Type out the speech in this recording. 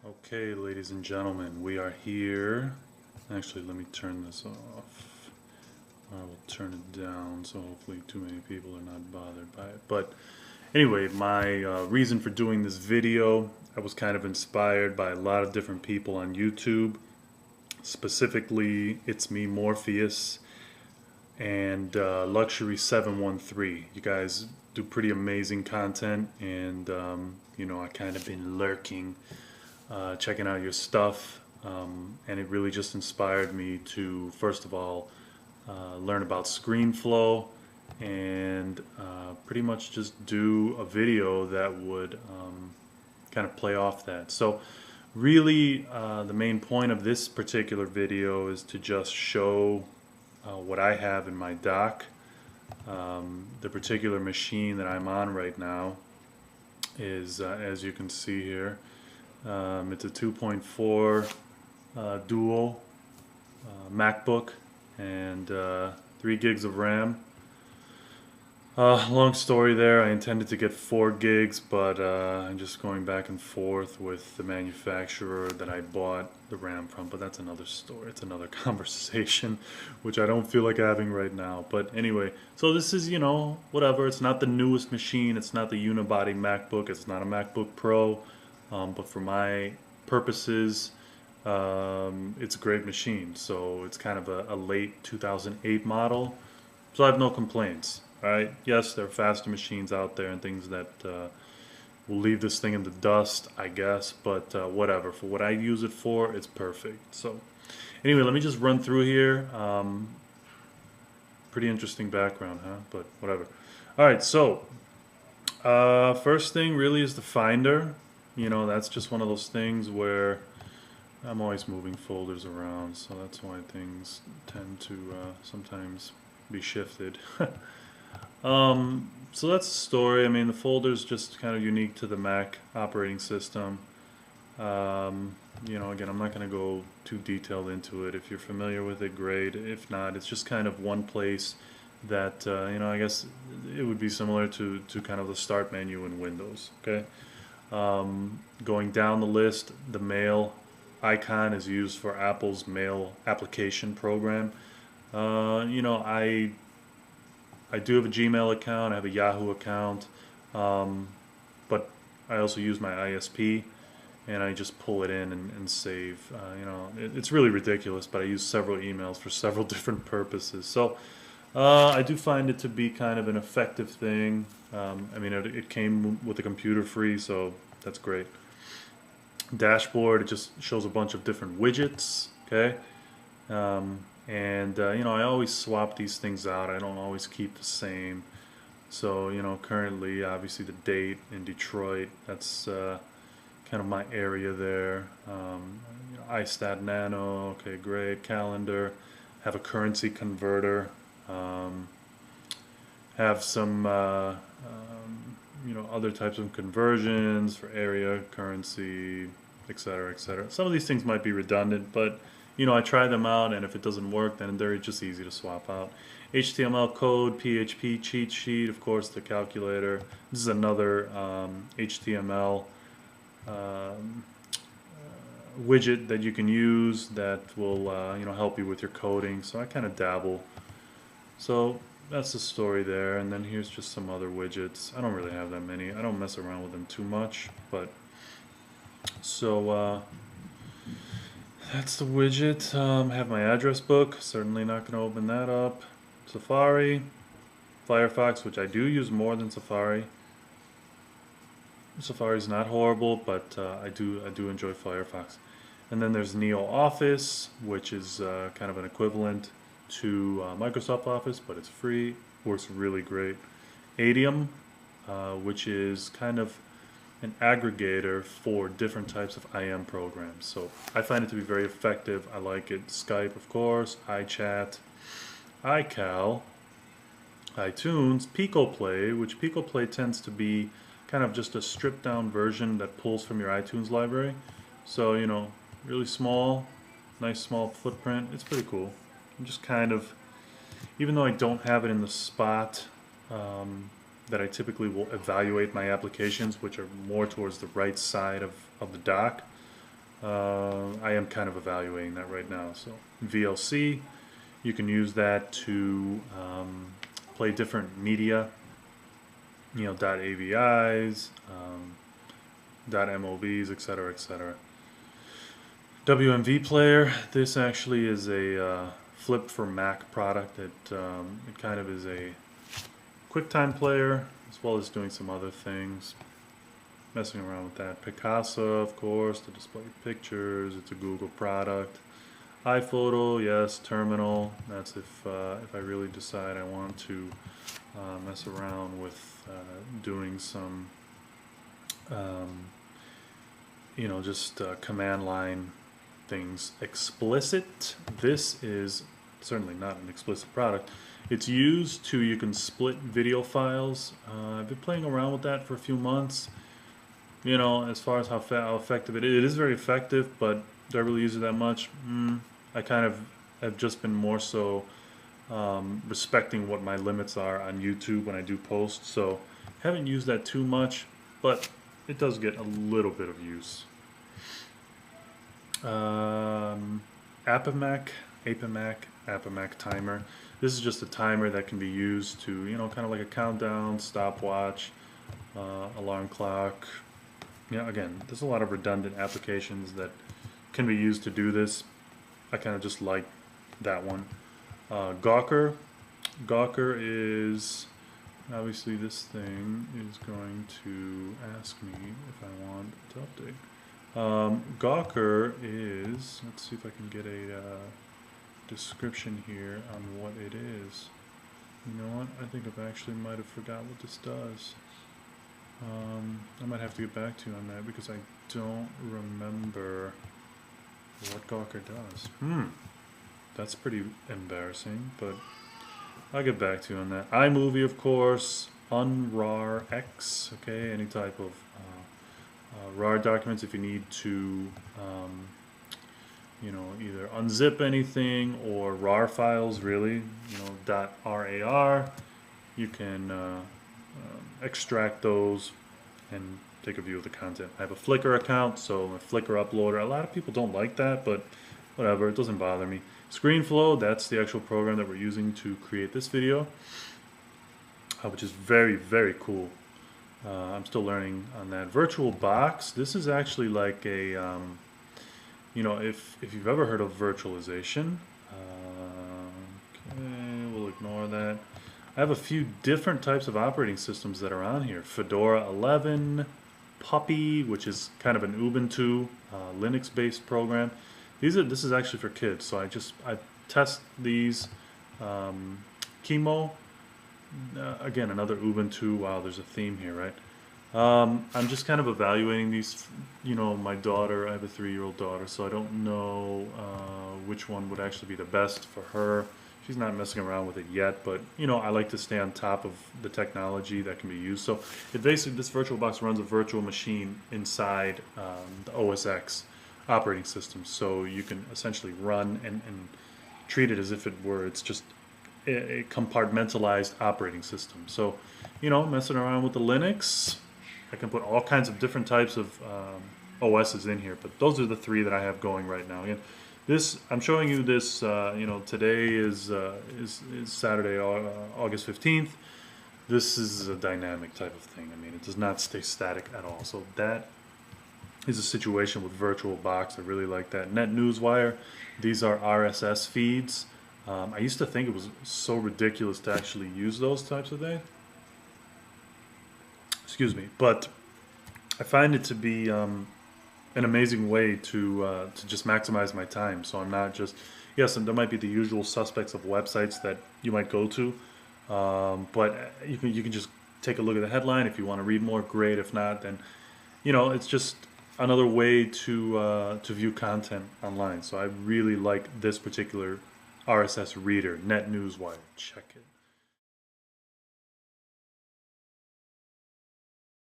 Okay, ladies and gentlemen, we are here. Actually, let me turn this off. I will turn it down so hopefully too many people are not bothered by it. But anyway, my reason for doing this video, I was kind of inspired by a lot of different people on YouTube. Specifically, It's Me Morpheus and Luxury 713. You guys do pretty amazing content, and I kind of been lurking, checking out your stuff, and it really just inspired me to, first of all, learn about ScreenFlow and pretty much just do a video that would kind of play off that. So really, the main point of this particular video is to just show what I have in my dock. The particular machine that I'm on right now is, as you can see here, it's a 2.4 dual MacBook and 3 gigs of RAM. Long story there. I intended to get 4 gigs, but I'm just going back and forth with the manufacturer that I bought the RAM from. But that's another story. It's another conversation, which I don't feel like having right now. But anyway, so this is, whatever. It's not the newest machine. It's not the unibody MacBook. It's not a MacBook Pro. But for my purposes, it's a great machine. So it's kind of a late 2008 model. So I have no complaints. All right. Yes, there are faster machines out there and things that will leave this thing in the dust, I guess. But whatever. For what I use it for, it's perfect. So anyway, let me just run through here. Pretty interesting background, huh? But whatever. All right. So first thing really is the Finder. That's just one of those things where I'm always moving folders around. So that's why things tend to sometimes be shifted. So that's the story. I mean, the folder's just kind of unique to the Mac operating system. Again, I'm not going to go too detailed into it. If you're familiar with it, great. If not, it's just kind of one place that, I guess it would be similar to kind of the start menu in Windows, okay? Going down the list, the mail icon is used for Apple's mail application program. I do have a Gmail account, I have a Yahoo account, but I also use my ISP, and I just pull it in and save. It's really ridiculous, but I use several emails for several different purposes. So I do find it to be kind of an effective thing. It came with a computer free, so that's great. Dashboard, it just shows a bunch of different widgets, okay? I always swap these things out. I don't always keep the same. So, currently, obviously the date in Detroit, that's kind of my area there. iStat Nano, okay, great. Calendar, have a currency converter, have some, other types of conversions for area, currency, etc., etc. Some of these things might be redundant, but I try them out, and if it doesn't work, then they're just easy to swap out. HTML code, PHP cheat sheet, of course, the calculator. This is another HTML widget that you can use that will, help you with your coding. So I kind of dabble. So that's the story there. And then here's just some other widgets. I don't really have that many. I don't mess around with them too much, but so. That's the widget. I have my address book. Certainly not going to open that up. Safari, Firefox, which I do use more than Safari. Safari's not horrible, but I do enjoy Firefox. And then there's Neo Office, which is kind of an equivalent to Microsoft Office, but it's free. Works really great. Adium, which is kind of an aggregator for different types of IM programs. So I find it to be very effective. I like it. Skype, of course, iChat, iCal, iTunes, PicoPlay, which PicoPlay tends to be kind of just a stripped down version that pulls from your iTunes library. So, really small, nice small footprint. It's pretty cool. I'm just kind of, even though I don't have it in the spot that I typically will evaluate my applications, which are more towards the right side of the dock. I am kind of evaluating that right now. So VLC, you can use that to play different media, you know, .avis, .movs, etc., etc. WMV player. This actually is a flip for Mac product. It kind of is a QuickTime player as well as doing some other things. Messing around with that. Picasa, of course, to display pictures. It's a Google product. iPhoto, yes. Terminal. That's if I really decide I want to mess around with doing some, you know, just command line things explicit. This is certainly not an explicit product. It's used to, you can split video files. I've been playing around with that for a few months. You know, as far as how effective it is very effective, but do I really use it that much? I kind of have just been more so respecting what my limits are on YouTube when I do post, so haven't used that too much, but it does get a little bit of use. Appomac timer. This is just a timer that can be used to, you know, kind of like a countdown, stopwatch, alarm clock. You know, again, there's a lot of redundant applications that can be used to do this. I kind of just like that one. Gawker. Gawker is, obviously this thing is going to ask me if I want to update. Gawker is, let's see if I can get a description here on what it is. You know what, I think I actually might have forgot what this does. I might have to get back to you on that because I don't remember what Gawker does. That's pretty embarrassing, but I'll get back to you on that. iMovie, of course, unrar X, okay, any type of RAR documents if you need to, you know, either unzip anything or RAR files, really, you know, .rar, you can extract those and take a view of the content. I have a Flickr account, so a Flickr uploader. A lot of people don't like that, but whatever, it doesn't bother me. ScreenFlow, that's the actual program that we're using to create this video, which is very, very cool. I'm still learning on that. VirtualBox, this is actually like a, you know, if you've ever heard of virtualization, okay, we'll ignore that. I have a few different types of operating systems that are on here. Fedora 11, Puppy, which is kind of an Ubuntu, Linux-based program. This is actually for kids, so I test these. Chemo, again, another Ubuntu. Wow, there's a theme here, right? I'm just kind of evaluating these. You know, my daughter, I have a 3-year-old daughter, so I don't know which one would actually be the best for her. She's not messing around with it yet, but you know, I like to stay on top of the technology that can be used. So it basically, this VirtualBox runs a virtual machine inside the OS X operating system, so you can essentially run and treat it as if it's just a compartmentalized operating system. So, you know, messing around with the Linux, I can put all kinds of different types of OSs in here, but those are the 3 that I have going right now. Again, this, I'm showing you this, you know, today is Saturday, August 15th. This is a dynamic type of thing. I mean, it does not stay static at all. So that is a situation with VirtualBox. I really like that. NetNewsWire, these are RSS feeds. I used to think it was so ridiculous to actually use those types of things. Excuse me, but I find it to be an amazing way to just maximize my time. So I'm not just, yes, and there might be the usual suspects of websites that you might go to, but you can just take a look at the headline. If you want to read more, great. If not, then, you know, it's just another way to view content online. So I really like this particular RSS reader, NetNewsWire. Check it.